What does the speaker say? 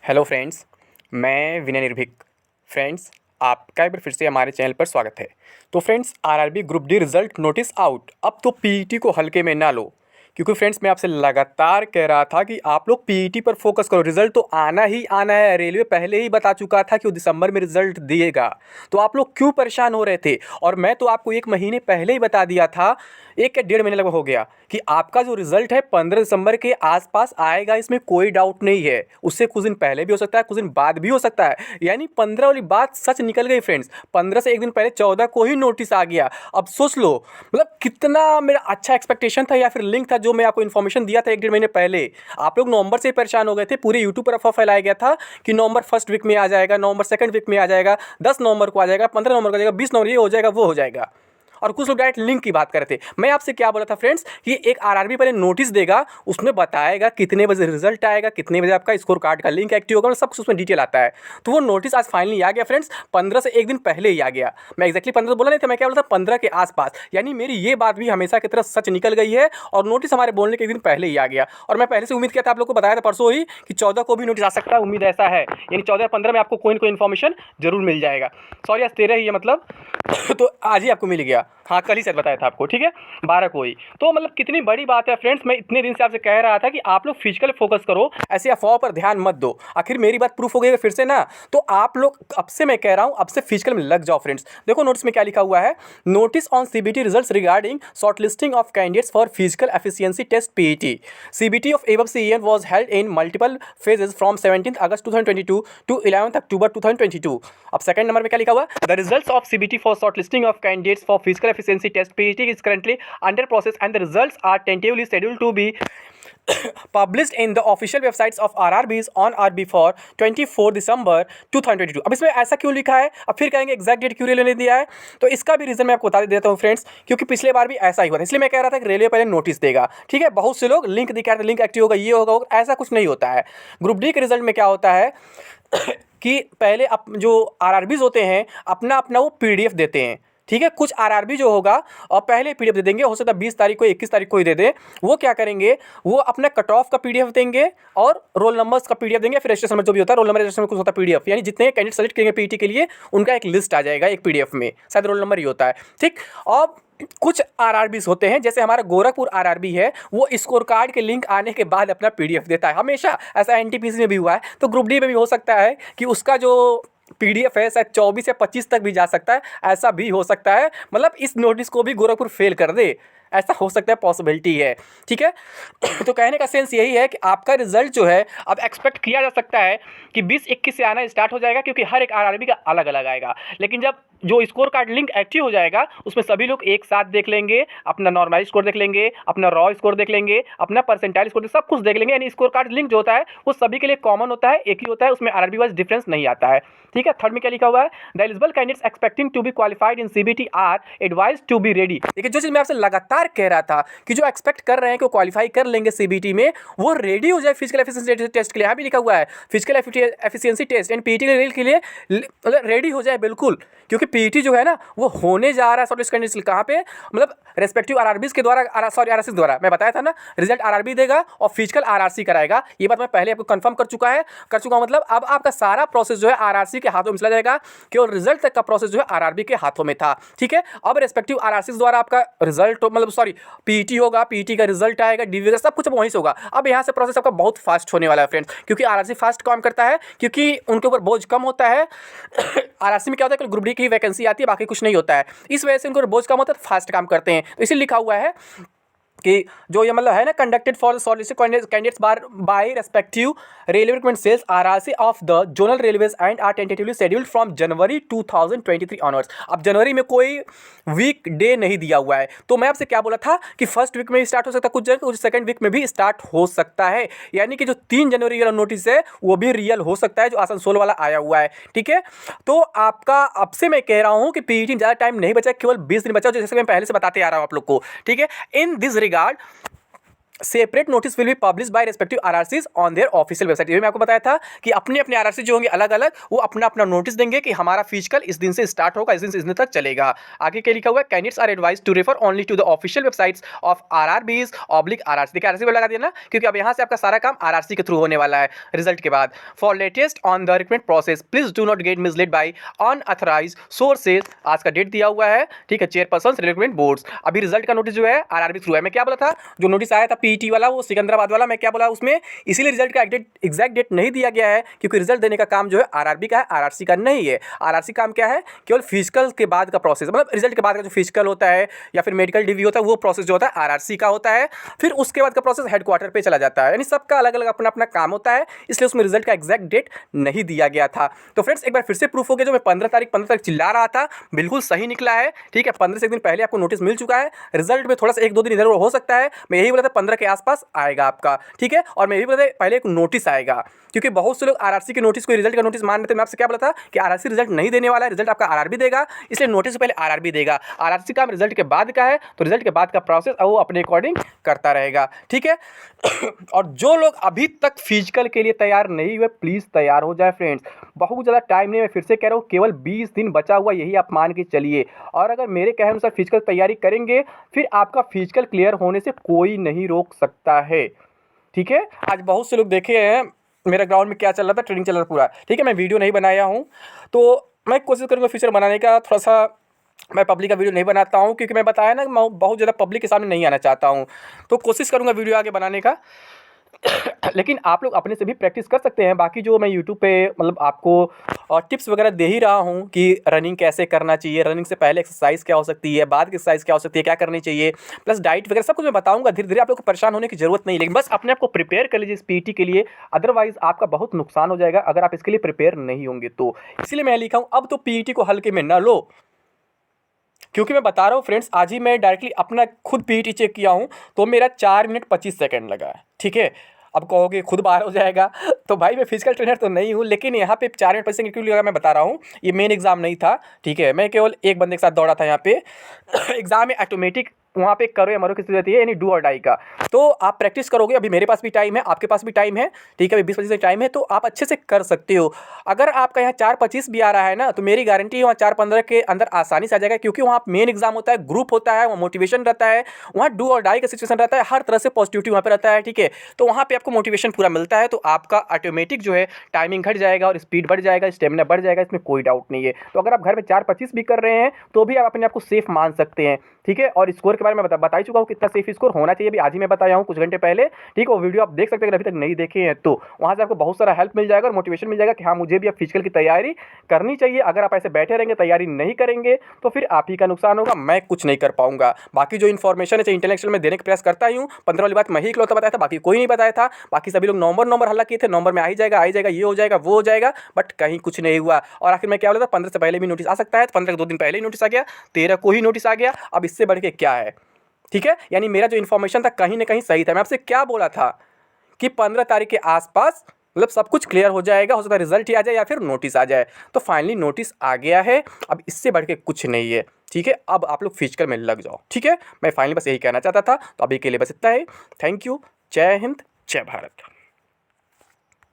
Hello friends, मैं विनय निर्भीक। Friends, आपका एक बार फिर से हमारे चैनल पर स्वागत है। तो friends, RRB group D result notice out. अब तो पीईटी को हल्के में ना लो, क्योंकि फ्रेंड्स मैं आपसे लगातार कह रहा था कि आप लोग पीईटी पर फोकस करो। रिजल्ट तो आना ही आना है। रेलवे पहले ही बता चुका था कि वो दिसंबर में रिजल्ट दिएगा, तो आप लोग क्यों परेशान हो रहे थे? और मैं तो आपको 1 महीने पहले ही बता दिया था, 1 या 1.5 महीने लगभग हो गया, कि आपका जो रिजल्ट है 15 दिसंबर के आसपास आएगा। इसमें कोई डाउट नहीं है। उससे कुछ दिन पहले भी हो सकता है, कुछ दिन बाद भी हो सकता है। यानी 15 वाली बात सच निकल गई फ्रेंड्स। 15 से एक दिन पहले 14 को ही नोटिस आ गया। अब सोच लो, मतलब कितना मेरा अच्छा एक्सपेक्टेशन था या फिर लिंक था जो मैं आपको इन्फॉर्मेशन दिया था 1 1.5 महीने पहले। आप लोग नवंबर से परेशान हो गए थे। पूरे यूट्यूब पर अफवाह फैलाया गया था कि नवंबर फर्स्ट वीक में आ जाएगा, नवंबर सेकंड वीक में आ जाएगा, 10 नवंबर को आ जाएगा, 15 नवंबर को आ जाएगा, 20 नवंबर ये हो जाएगा, वो हो जाएगा। और कुछ लोग डायरेक्ट लिंक की बात कर रहे थे। मैं आपसे क्या बोला था फ्रेंड्स, कि एक आरआरबी पहले नोटिस देगा, उसमें बताएगा कितने बजे रिजल्ट आएगा, कितने बजे आपका स्कोर कार्ड का लिंक एक्टिव होगा, सब कुछ उसमें डिटेल आता है। तो वो नोटिस आज फाइनली आ गया फ्रेंड्स। 15 से एक दिन पहले ही आ गया। मैं एक्जैक्टली 15 बोला नहीं था, मैं क्या बोला था, 15 के आसपास। यानी मेरी ये बात भी हमेशा की तरह सच निकल गई है और नोटिस हमारे बोलने के एक दिन पहले ही आ गया। और मैं पहले से उम्मीद किया था, आप लोग को बताया था परसों ही, कि 14 को भी नोटिस आ सकता है। उम्मीद ऐसा है, यानी 14 या 15 में आपको कोई ना कोई इन्फॉर्मेशन जरूर मिल जाएगा। सॉरी, आज 13 ही है मतलब तो आज ही आपको मिल गया। हाँ, कल ही शायद बताया था आपको, ठीक है, 12 को ही। तो मतलब कितनी बड़ी बात है फ्रेंड्स। मैं इतने दिन से आपसे कह रहा था कि आप लोग फिजिकल फोकस करो, ऐसे अफवाह पर ध्यान मत दो। आखिर मेरी बात प्रूफ हो गई है फिर से ना। तो आप लोग, अब से मैं कह रहा हूँ, अब से फिजिकल में लग जाओ फ्रेंड्स। देखो नोटिस में क्या लिखा हुआ है, notice on CBT results regarding shortlisting of candidates for physical efficiency test PET. CBT of above CEN was held in multiple phases from 17 August 2022 to 11 October 2022। अब सेकंड नंबर में क्या लिखा हुआ है, the results of CBT for shortlisting of candidates for physical efficiency test PhD is currently under process and the results are tentatively scheduled to be published in the official websites of RRBs on or before 24 December 2022। अब इसमें ऐसा क्यों लिखा है? अब फिर कहेंगे exact date क्यों रेलवे ने दिया है? तो इसका भी रीजन मैं आपको बता देता हूँ फ्रेंड्स, क्योंकि पिछले बार भी ऐसा ही हुआ था। इसलिए मैं कह रहा था कि रेलवे पहले नोटिस देगा, ठीक है। बहुत से लोग लिंक दिखा रहे थे, लिंक एक्टिव होगा, ये होगा, ऐसा कुछ नहीं होता है। ग्रुप डी के रिजल्ट में क्या होता है कि पहले जो आरआरबीज होते हैं अपना अपना वो पीडीएफ देते हैं, ठीक है। कुछ आरआरबी जो होगा और पहले पीडीएफ दे देंगे, हो सकता है 20 तारीख को, 21 तारीख को ही दे दे। वो क्या करेंगे, वो अपना कट ऑफ का पीडीएफ देंगे और रोल नंबर्स का पीडीएफ देंगे, फिर रजिस्ट्रेशन नंबर जो भी होता है, रोल नंबर रजिस्ट्रेशन में कुछ होता है पीडीएफ, यानी जितने कैंडिडेट सेलेक्ट करेंगे पीटी के लिए उनका एक लिस्ट आ जाएगा एक पीडीएफ में, शायद रोल नंबर ही होता है, ठीक। और कुछ आरआरबीज होते हैं, जैसे हमारा गोरखपुर आरआरबी है, वो स्कोर कार्ड के लिंक आने के बाद अपना पीडीएफ देता है हमेशा। ऐसा एनटीपीसी में भी हुआ है, तो ग्रुप डी में भी हो सकता है कि उसका जो पीडीएफ है शायद 24 या 25 तक भी जा सकता है। ऐसा भी हो सकता है, मतलब इस नोटिस को भी गोरखपुर फेल कर दे, ऐसा हो सकता है, पॉसिबिलिटी है, ठीक है। तो कहने का सेंस यही है कि आपका रिजल्ट जो है अब एक्सपेक्ट किया जा सकता है कि 20-21 से आना स्टार्ट हो जाएगा, क्योंकि हर एक आरआरबी का अलग अलग आएगा। लेकिन जब जो स्कोर कार्ड लिंक एक्टिव हो जाएगा, उसमें सभी लोग एक साथ देख लेंगे, अपना नॉर्मलाइज स्कोर देख लेंगे, अपना रॉ स्कोर देख लेंगे, अपना परसेंटाइल स्कोर, सब कुछ देख लेंगे। यानी स्कोर कार्ड लिंक जो होता है वो सभी के लिए कॉमन होता है, एक ही होता है, उसमें आरआरबी वाइज डिफरेंस नहीं आता है, ठीक है। थर्ड में क्या लिखा हुआ है, the eligible candidates expecting to be qualified in CBT are advised to be ready. देखिए, जो चीज मैं आपसे लगातार कह रहा था कि जो एक्सपेक्ट कर रहे हैं कि वो क्वालिफाई कर लेंगे सीबीटी में, वो रेडी हो जाए फिजिकल एफिशिएंसी टेस्ट के लिए। यहाँ भी लिखा हुआ है physical efficiency test and PT के लिए रेडी हो जाए बिल्कुल, क्योंकि पीटी जो है ना वो होने जा रहा है शॉर्टलिस्ट कैंडिडेट्स कहाँ पे, मतलब रेस्पेक्टिव आरआरबीज के द्वारा, सॉरी आरआरसी द्वारा। मैं बताया था ना, रिजल्ट आरआरबी देगा और फिजिकल आरआरसी कराएगा। ये बात मैं पहले आपको कंफर्म कर चुका हूं। मतलब अब आपका सारा प्रोसेस जो है आरआरसी के हाथों में चला जाएगा, केवल रिजल्ट तक का प्रोसेस जो है आरआरबी के हाथों में था, ठीक है। अब रेस्पेक्टिव आरआरसी द्वारा आपका रिजल्ट, मतलब सॉरी पीटी होगा, पीटी का रिजल्ट आएगा, डीवी सब कुछ वहीं से होगा। अब यहाँ से प्रोसेस आपका बहुत फास्ट होने वाला है फ्रेंड्स, क्योंकि आरआरसी फास्ट काम करता है, क्योंकि उनके ऊपर बोझ कम होता है। आरआरसी में क्या होता है, ग्रुप डी की वैकेंसी आती है, बाकी कुछ नहीं होता है, इस वजह से उनको बोझ कम होता है, फास्ट काम करते हैं। तो इसीलिए लिखा हुआ है कि जो ये मतलब है ना, conducted for shortlisted candidates by respective railway recruitment cells RRC of the zonal railways and are tentatively scheduled from January 2023 onwards. अब जनवरी में कोई वीक डे नहीं दिया हुआ है, तो मैं आपसे क्या बोला था कि फर्स्ट वीक में भी स्टार्ट हो सकता है, कुछ जगह कुछ सेकंड वीक में भी स्टार्ट हो सकता है। यानी कि जो 3 जनवरी वाला नोटिस है वो भी रियल हो सकता है, जो आसनसोल वाला आया हुआ है, ठीक है। तो आपका अब से मैं कह रहा हूँ कि पीईटी में ज़्यादा टाइम नहीं बचा, केवल 20 दिन बचा, जैसे मैं पहले से बताते आ रहा हूँ आप लोग को, ठीक है। In this regard separate notice will be publish by respective RRCs on their official website. ये मैं आपको बताया था कि अपने अपने आरआरसी जो होंगे अलग अलग, वो अपना अपना नोटिस देंगे कि हमारा फिजिकल इस दिन से स्टार्ट होगा, इस दिन से इस दिन तक चलेगा। आगे क्या लिखा हुआ है, candidates are advise to refer only to the official websites of RRBs oblique RRC. देखिए आरआरसी लगा दिया ना, क्योंकि अब यहाँ से आपका सारा काम आरआरसी के थ्रू होने वाला है रिजल्ट के बाद। For latest on the recruitment process please do not get misled by unauthorised sources. आज का डेट दिया हुआ है, ठीक है, चेयरपर्सन रिक्रूटमेंट बोर्ड्स। अभी रिजल्ट का नोटिस जो है आरआरबी थ्रू है। मैं क्या बोला था, जो नोटिस आया था पीईटी वाला, वो सिकंदराबाद वाला, मैं क्या बोला उसमें, इसीलिए रिजल्ट का एग्जैक्ट डेट नहीं दिया गया है, क्योंकि रिजल्ट देने का काम जो है आरआरबी का है, आरआरसी का नहीं है। आरआरसी काम क्या है, केवल फिजिकल के बाद का प्रोसेस, मतलब रिजल्ट के बाद का जो फिजिकल होता है या फिर मेडिकल डिवी होता है, वो प्रोसेस जो होता है आरआरसी का होता है। फिर उसके बाद का प्रोसेस हेडक्वार्टर पे चला जाता है, यानी सबका अलग अलग अपना अपना काम होता है, इसलिए उसमें रिजल्ट का एग्जैक्ट डेट नहीं दिया गया था। तो फ्रेंड्स एक बार फिर से प्रूफ हो गया, जो मैं 15 तारीख चिल्ला रहा था बिल्कुल सही निकला है, ठीक है। 15 से एक दिन पहले आपको नोटिस मिल चुका है। रिजल्ट में थोड़ा सा 1-2 दिन इधर हो सकता है, मैं यही बोला था 15 के आसपास आएगा आपका, ठीक है। और मैं यही बोला था पहले एक नोटिस आएगा, क्योंकि बहुत से लोग आरआरसी के नोटिस को रिजल्ट का नोटिस मान रहे थे। मैं आपसे क्या बोला था कि आरआरसी रिजल्ट नहीं देने वाला है, रिजल्ट आपका आरआरबी देगा, इसलिए नोटिस से पहले आरआरबी देगा। आरआरसी का रिजल्ट के बाद का है, तो रिजल्ट के बाद का प्रोसेस वो अपने अकॉर्डिंग करता रहेगा, ठीक है। और जो लोग अभी तक फिजिकल के लिए तैयार नहीं हुए, प्लीज़ तैयार हो जाए फ्रेंड्स। बहुत ज़्यादा टाइम नहीं, मैं फिर से कह रहा हूँ, केवल 20 दिन बचा हुआ, यही आप मान के चलिए। और अगर मेरे कहे अनुसार फिजिकल तैयारी करेंगे, फिर आपका फिजिकल क्लियर होने से कोई नहीं रोक सकता है, ठीक है। आज बहुत से लोग देखे हैं मेरा ग्राउंड में क्या चल रहा था, ट्रेनिंग चल रहा था पूरा, ठीक है। मैं वीडियो नहीं बनाया हूँ, तो मैं कोशिश करूँगा फ्यूचर बनाने का। थोड़ा सा मैं पब्लिक का वीडियो नहीं बनाता हूँ, क्योंकि मैं बताया ना, मैं बहुत ज़्यादा पब्लिक के सामने नहीं आना चाहता हूँ, तो कोशिश करूँगा वीडियो आगे बनाने का। लेकिन आप लोग अपने से भी प्रैक्टिस कर सकते हैं। बाकी जो मैं यूट्यूब पे मतलब आपको टिप्स वगैरह दे ही रहा हूँ कि रनिंग कैसे करना चाहिए, रनिंग से पहले एक्सरसाइज क्या हो सकती है, बाद की एक्सरसाइज क्या हो सकती है, क्या करनी चाहिए, प्लस डाइट वगैरह सब कुछ मैं बताऊँगा। धीरे धीरे आप लोग को परेशान होने की जरूरत नहीं, लेकिन बस अपने आप को प्रिपेयर कर लीजिए इस पीटी के लिए, अदरवाइज आपका बहुत नुकसान हो जाएगा अगर आप इसके लिए प्रिपेयर नहीं होंगे तो। इसलिए मैं लिखा हूँ, अब तो पीटी को हल्के में ना लो, क्योंकि मैं बता रहा हूँ फ्रेंड्स, आज ही मैं डायरेक्टली अपना खुद पीटी चेक किया हूँ, तो मेरा 4 मिनट 25 सेकंड लगा है, ठीक है। अब कहोगे खुद बाहर हो जाएगा, तो भाई मैं फिजिकल ट्रेनर तो नहीं हूँ, लेकिन यहाँ पे 4 मिनट 25 सेकंड क्यों लगा मैं बता रहा हूँ। ये मेन एग्जाम नहीं था, ठीक है, मैं केवल एक बंदे के साथ दौड़ा था यहाँ पे। एग्जाम में ऑटोमेटिक वहाँ पे करो या मरो की स्थिति रहती है, यानी डू और डाई का। तो आप प्रैक्टिस करोगे, अभी मेरे पास भी टाइम है, आपके पास भी टाइम है, ठीक है, अभी 20-25 टाइम है, तो आप अच्छे से कर सकते हो। अगर आपका यहाँ 4:25 भी आ रहा है ना, तो मेरी गारंटी है वहाँ 4:15 के अंदर आसानी से आ जाएगा, क्योंकि वहाँ मेन एग्जाम होता है, ग्रुप होता है, वहाँ मोटिवेशन रहता है, वहाँ डू और डाई का सिचुएशन रहता है, हर तरह से पॉजिटिविटी वहाँ पे रहता है, ठीक है। तो वहाँ पे आपको मोटिवेशन पूरा मिलता है, तो आपका ऑटोमेटिक जो है टाइमिंग घट जाएगा और स्पीड बढ़ जाएगा, स्टेमिना बढ़ जाएगा, इसमें कोई डाउट नहीं है। तो अगर आप घर में 4:25 भी कर रहे हैं, तो भी आप अपने आप को सेफ मान सकते हैं, ठीक है। और स्कोर के बारे में बता ही चुका हूँ कितना सेफ स्कोर होना चाहिए, अभी आज ही मैं बताया हूँ कुछ घंटे पहले, ठीक है। वो वीडियो आप देख सकते हैं अगर अभी तक नहीं देखे हैं तो, वहाँ से आपको बहुत सारा हेल्प मिल जाएगा और मोटिवेशन मिल जाएगा कि हाँ मुझे भी अब फिजिकल की तैयारी करनी चाहिए। अगर आप ऐसे बैठे रहेंगे, तैयारी नहीं करेंगे, तो फिर आप ही का नुकसान होगा, मैं कुछ नहीं कर पाऊंगा। बाकी जो इन्फॉर्मेशन है इंटेलेक्चुअल में देने का प्रयास करता ही हूँ। 15 वाली बात मैं ही इकलौता बताया था, बाकी कोई नहीं बताया था। बाकी सभी लोग नंबर हल्ला किए थे, नंबर में आ ही जाएगा, ये हो जाएगा, वो हो जाएगा, बट कहीं कुछ नहीं हुआ। और आखिर में क्या बोला था, 15 से पहले भी नोटिस आ सकता है, तो 15 के 2 दिन पहले ही नोटिस आ गया, 13 को ही नोटिस आ गया, अब इससे बढ़ के क्या है, ठीक है। यानी मेरा जो इन्फॉर्मेशन था कहीं ना कहीं सही था। मैं आपसे क्या बोला था कि 15 तारीख के आसपास मतलब सब कुछ क्लियर हो जाएगा, हो सकता है रिजल्ट ही आ जाए या फिर नोटिस आ जाए। तो फाइनली नोटिस आ गया है, अब इससे बढ़ के कुछ नहीं है, ठीक है। अब आप लोग फिजिकल में लग जाओ, ठीक है। मैं फाइनली बस यही कहना चाहता था, तो अभी के लिए बस इतना ही। थैंक यू, जय हिंद, जय भारत।